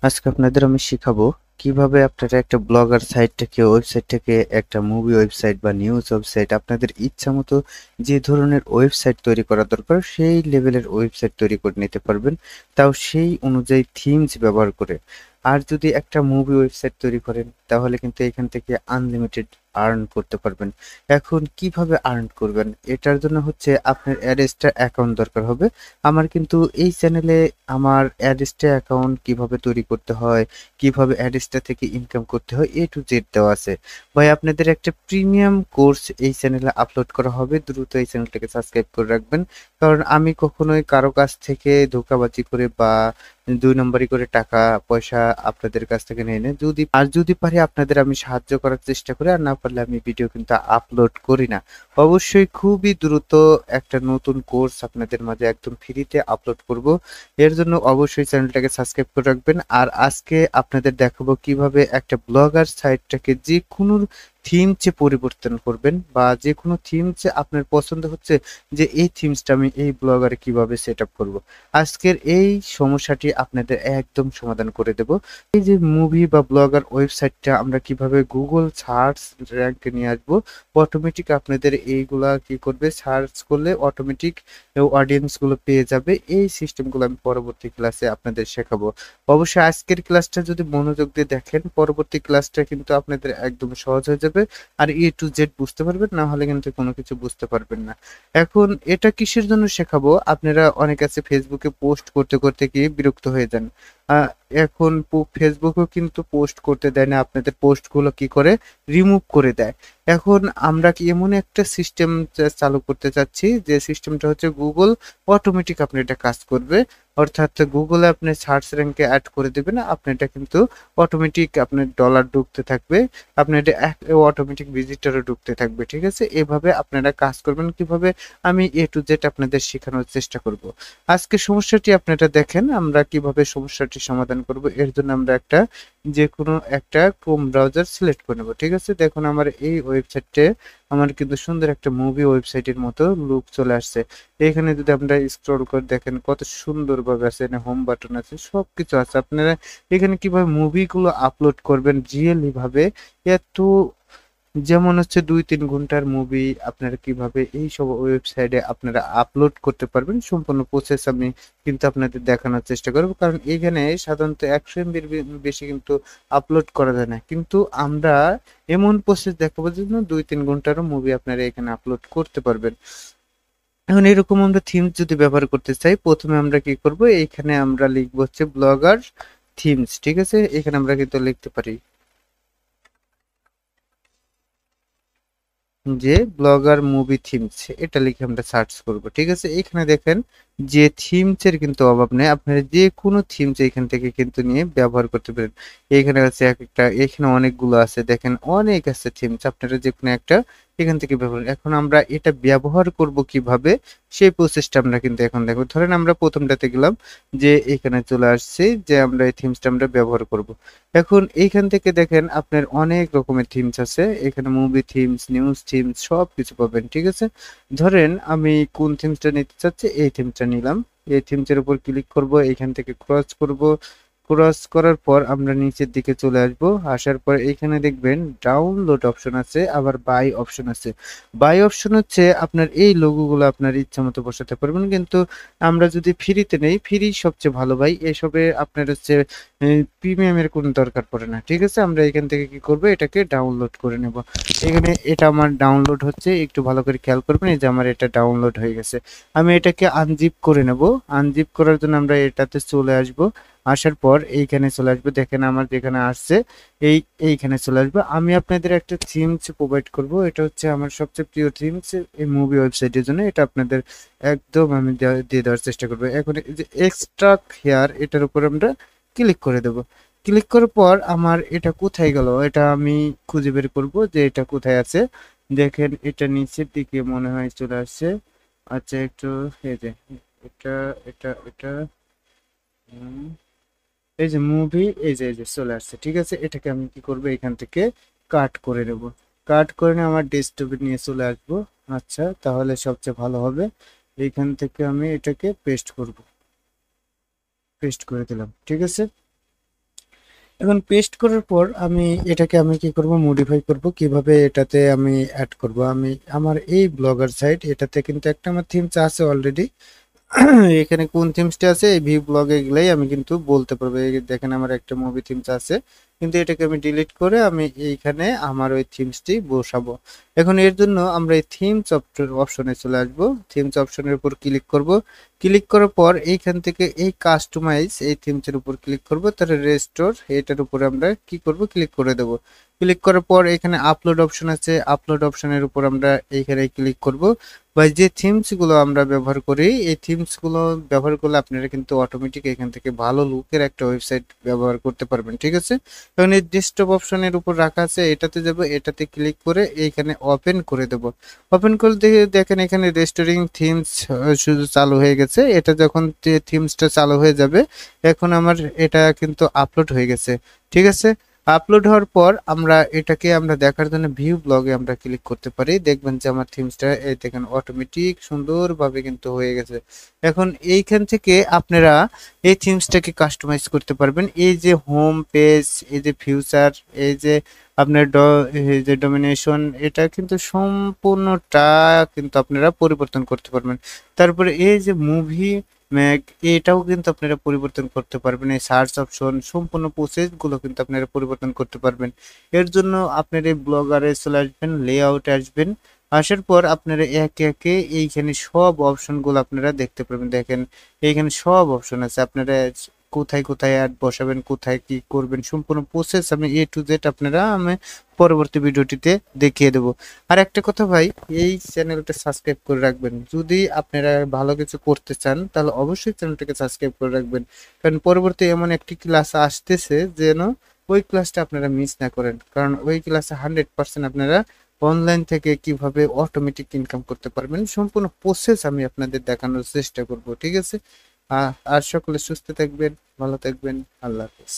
আজকে আপনাদের আমি শিখাবো কিভাবে আপনারা একটা ব্লগার সাইট থেকে ওয়েবসাইট থেকে একটা মুভি ওয়েবসাইট বা নিউজ ওয়েবসাইট আপনাদের ইচ্ছা মতো যে ধরনের ওয়েবসাইট তৈরি করা দরকার সেই লেভেলের ওয়েবসাইট তৈরি করে নিতে পারবেন, তাও সেই অনুযায়ী থিমস ব্যবহার করে। আর যদি একটা মুভি ওয়েবসাইট তৈরি করেন তাহলে কিন্তু এখান থেকে আনলিমিটেড আর্ন করতে পারবেন। এখন কিভাবে আর্ন করবেন, এটার জন্য হচ্ছে আপনার অ্যাডস্টার অ্যাকাউন্ট দরকার হবে। আমার কিন্তু এই চ্যানেলে আমার অ্যাডস্টার অ্যাকাউন্ট কিভাবে তৈরি করতে হয়, কিভাবে অ্যাডস্টার থেকে ইনকাম করতে হয়, এ টু জেড দেওয়া আছে। ভাই আপনাদের একটা প্রিমিয়াম কোর্স এই চ্যানেলে আপলোড করা হবে, দ্রুত এই চ্যানেলটাকে সাবস্ক্রাইব করে রাখবেন। কারণ আমি কখনোই কারো কাছ থেকে ধোঁকাবাজি করে বা দুই নম্বরই করে টাকা পয়সা আপনাদের কাছ থেকে নেই না। যদি পারি আপনাদের আমি সাহায্য করার চেষ্টা করি, আর না পারলে আমি ভিডিও কিন্তু আপলোড করি না। অবশ্যই খুবই দ্রুত একটা নতুন কোর্স আপনাদের মাঝে একদম ফ্রিতে আপলোড করব। এর জন্য অবশ্যই চ্যানেলটাকে সাবস্ক্রাইব করে রাখবেন। আর আজকে আপনাদের দেখাবো কিভাবে একটা ব্লগার সাইটটাকে যে কোনো থিম চে পরিবর্তন করবেন, বা যে কোনো থিম চে আপনার পছন্দ হচ্ছে যে এই থিমসটা আমি এই ব্লগারে কিভাবে সেট আপ করবো। আজকের এই সমস্যাটি আপনাদের একদম সমাধান করে দেব। এই যে মুভি বা ব্লগার ওয়েবসাইটটা আমরা কিভাবে গুগল সার্চ র্যাঙ্কে নিয়ে আসবো, অটোমেটিক আপনাদের এইগুলা কি করবে, সার্চ করলে অটোমেটিক অডিয়েন্স গুলো পেয়ে যাবে। এই সিস্টেমগুলো আমি পরবর্তী ক্লাসে আপনাদের শেখাবো। অবশ্যই আজকের ক্লাসটা যদি মনোযোগ দিয়ে দেখেন, পরবর্তী ক্লাসটা কিন্তু আপনাদের একদম সহজ হয়ে যাবে। আর এ টু জেড বুঝতে পারবেন, না হলে কিন্তু কোনো কিছু বুঝতে পারবেন না। এখন এটা কিসের জন্য শেখাবো, আপনারা অনেক আছে ফেসবুকে পোস্ট করতে করতে কি বিরক্ত হয়ে যান। আহ, এখন ফেসবুকও কিন্তু পোস্ট করতে দেয় না, আপনাদের পোস্টগুলো কি করে রিমুভ করে দেয়। এখন আমরা কি এমন একটা সিস্টেম চালু করতে চাচ্ছি, যে সিস্টেমটা হচ্ছে গুগল অটোমেটিক আপনি এটা কাজ করবে। অর্থাৎ গুগলে আপনি সার্চ র্যাঙ্কে অ্যাড করে দেবেন, আপনি এটা কিন্তু অটোমেটিক আপনার ডলার ঢুকতে থাকবে, আপনার এটা অটোমেটিক ভিজিটরও ঢুকতে থাকবে। ঠিক আছে, এভাবে আপনারা কাজ করবেন কিভাবে আমি এ টু জেড আপনাদের শেখানোর চেষ্টা করব। আজকে সমস্যাটি আপনারা দেখেন আমরা কিভাবে সমস্যাটি সমাধান করব। এর জন্য আমরা যে কোনো একটা ক্রোম ব্রাউজার সিলেক্ট করে নেব। ঠিক আছে, দেখুন আমার এই ওয়েবসাইটে আমার কিন্তু সুন্দর একটা মুভি ওয়েবসাইটের মতো লুক চলে আসছে। এখানে যদি আমরা স্ক্রল করে দেখেন কত সুন্দরভাবে আছে, এখানে হোম বাটন আছে, সবকিছু আছে। আপনারা এখানে কিভাবে মুভিগুলো আপলোড করবেন রিয়েলি ভাবে, এত যেমন হচ্ছে 2-3 ঘন্টার মুভি আপনারা কিভাবে এই সব ওয়েবসাইটে আপনারা আপলোড করতে পারবেন, সম্পূর্ণ প্রসেস আমি কিন্তু আপনাদের দেখানোর চেষ্টা করব। কারণ এখানে সাধারণত 100 MB বেশি কিন্তু আপলোড করা যায় না, কিন্তু আমরা এমন প্রসেস দেখাবো জন্য 2-3 ঘন্টারও মুভি আপনারা এখানে আপলোড করতে পারবেন। এখন এরকম আমরা থিমস যদি ব্যবহার করতে চাই, প্রথমে আমরা কি করব, এইখানে আমরা লিখবো হচ্ছে ব্লগার থিমস। ঠিক আছে, এখানে আমরা কিন্তু লিখতে পারি যে ব্লগার মুভি থিমস, এটা লিখে আমরা সার্চ করব। ঠিক আছে, এখানে দেখেন যে থিমস এর কিন্তু অভাব নেই, আপনারা যে কোনো থিমস এখান থেকে কিন্তু নিয়ে ব্যবহার করতে পারেন। এখানে আছে একটা, এখানে অনেকগুলো আছে, দেখেন অনেক আছে থিমস, আপনারা যে কোনো একটা এখান থেকে ব্যবহার। এখন আমরা এটা ব্যবহার করব কিভাবে, সেই প্রসেসটা আমরা কিন্তু এখন দেখো। ধরেন আমরা প্রথমটাতে গেলাম, যে এখানে চলে আসছে যে আমরা এই থিমসটা আমরা ব্যবহার করব। এখন এইখান থেকে দেখেন আপনার অনেক রকমের থিমস আছে, এখানে মুভি থিমস, নিউজ থিমস, সব কিছু পাবেন। ঠিক আছে, ধরেন আমি কোন থিমসটা নিতে চাচ্ছি, এই থিমসটা নিলাম। এই থিমসের উপর ক্লিক করব, এখান থেকে ক্রস করব। ক্রস করার পর আমরা নিচের দিকে চলে আসব। আসার পর এখানে দেখবেন ডাউনলোড অপশন আছে, আবার বাই অপশন আছে। বাই অপশন হচ্ছে আপনার এই লোগোগুলো আপনার ইচ্ছা মতো বসাতে পারবেন, কিন্তু আমরা যদি ফ্রিতে নেই, ফ্রি সবচেয়ে ভালো ভাই। এসবে আপনার হচ্ছে প্রিমিয়ামের কোনো দরকার পড়ে না। ঠিক আছে, আমরা এখান থেকে কি করব, এটাকে ডাউনলোড করে নেব। এখানে এটা আমার ডাউনলোড হচ্ছে, একটু ভালো করে খেয়াল করবেন, এই যে আমার এটা ডাউনলোড হয়ে গেছে। আমি এটাকে আনজিপ করে নেব। আনজিপ করার জন্য আমরা এটাতে চলে আসব। আসার পর এইখানে চলে আসবে, দেখেন আমার যেখানে আসছে এই এইখানে চলে আসবে। আমি আপনাদের একটা থিমস প্রোভাইড করব, এটা হচ্ছে আমার সবচেয়ে প্রিয় থিমস এই মুভি ওয়েবসাইটের জন্য, এটা আপনাদের একদম আমি দিয়ে দেওয়ার চেষ্টা করবো। এখন এই যে এক্সট্রা হেয়ার, এটার উপর আমরা ক্লিক করে দেব। ক্লিক করার পর আমার এটা কোথায় গেল, এটা আমি খুঁজে বের করব যে এটা কোথায় আছে। দেখেন এটা নিচের দিকে মনে হয় চলে আসছে। আচ্ছা একটু, এই যে এটা এটা এটা হুম, এই যে মুভি, এই যে চলে আসছে। ঠিক আছে, এটাকে আমি কি করব, এখান থেকে কাট করে নেব। কাট করে নিয়ে আমার ডেস্কটপে নিয়ে চলে আসবো। আচ্ছা তাহলে সবচেয়ে ভালো হবে, এইখান থেকে আমি এটাকে পেস্ট করব। পেস্ট করে দিলাম। ঠিক আছে, এখন পেস্ট করার পর এটাকে আমি কি করব, মডিফাই করব। কিভাবে এটাতে আমি অ্যাড করব, আমি আমার এই ব্লগার সাইট এটাতে কিন্তু একটা আমার থিমস আছে অলরেডি। এখানে কোন থিমসটা আছে এই ভিউ ব্লগে গেলেই আমি কিন্তু বলতে পারবো। এই দেখেন আমার একটা মুভি থিমস আছে, কিন্তু এটাকে আমি ডিলিট করে আমি এইখানে আমার ওই থিমসটি বসাবো। এখন এর জন্য আমরা এই থিমস অপশনে চলে আসবো। থিমস অপশনের উপর ক্লিক করব। ক্লিক করার পর এইখান থেকে এই কাস্টমাইজ এই থিমসের উপর ক্লিক করব, তাহলে রেস্টোর এটার উপরে আমরা কি করব, ক্লিক করে দেব। ক্লিক করার পর এখানে আপলোড অপশন আছে, আপলোড অপশনের উপর আমরা এইখানে ক্লিক করব। বা যে থিমস গুলো আমরা ব্যবহার করি এই থিমস গুলো ব্যবহার করলে আপনারা কিন্তু অটোমেটিক এখান থেকে ভালো লুকের একটা ওয়েবসাইট ব্যবহার করতে পারবেন, ঠিক আছে। এখন এই ডেস্কটপ অপশনের উপর রাখা আছে, এটাতে যাব, এটাতে ক্লিক করে এইখানে ওপেন করে দেব। ওপেন করে দেখেন এখানে রেস্টোরিং থিমস শুধু চালু হয়ে গেছে। এটা যখন থিমসটা চালু হয়ে যাবে, এখন আমার এটা কিন্তু আপলোড হয়ে গেছে, ঠিক আছে। আপলোড হওয়ার পর আমরা দেখার জন্য ভিউ ব্লগে আমরা ক্লিক করতে পারি। দেখবেন যে আমার থিমসটা এই দেখেন অটোমেটিক সুন্দরভাবে কিন্তু হয়ে গেছে। এখন এইখান থেকে আপনারা এই থিমসটাকে কাস্টমাইজ করতে পারবেন। এই যে হোম পেজ, এই যে ফিউচার, এই যে আপনার এই যে ডমিনেশন, এটা কিন্তু সম্পূর্ণটা কিন্তু আপনারা পরিবর্তন করতে পারবেন। তারপরে এই যে মুভি ম্যাগ, এটাও কিন্তু আপনারা পরিবর্তন করতে পারবেন। এই সার্চ অপশন সম্পূর্ণ প্রসেস গুলো কিন্তু আপনারা পরিবর্তন করতে পারবেন। এর জন্য আপনার এই ব্লগারে চলে আসবেন, লেআউটে আসবেন। আসার পর আপনারা একে একে এইখানে সব অপশন গুলো আপনারা দেখতে পারবেন। দেখেন এইখানে সব অপশন আছে, আপনারা কোথায় কোথায় অ্যাড বসাবেন, কোথায় কি করবেন, সম্পূর্ণ প্রসেস আমি A to Z আপনারা আমি পরবর্তী ভিডিওটিতে দেখিয়ে দেবো। আর একটা কথা ভাই, এই চ্যানেলটা সাবস্ক্রাইব করে রাখবেন। যদি আপনারা ভালো কিছু করতে চান তাহলে অবশ্যই চ্যানেলটাকে সাবস্ক্রাইব করে রাখবেন, কারণ পরবর্তী এমন একটি ক্লাস আসতেছে যেন ওই ক্লাসটা আপনারা মিস না করেন। কারণ ওই ক্লাসে 100% আপনারা অনলাইন থেকে কিভাবে অটোমেটিক ইনকাম করতে পারবেন সম্পূর্ণ প্রসেস আমি আপনাদের দেখানোর চেষ্টা করব, ঠিক আছে। আর সকলে সুস্থ থাকবেন, ভালো থাকবেন, আল্লাহ হাফেজ।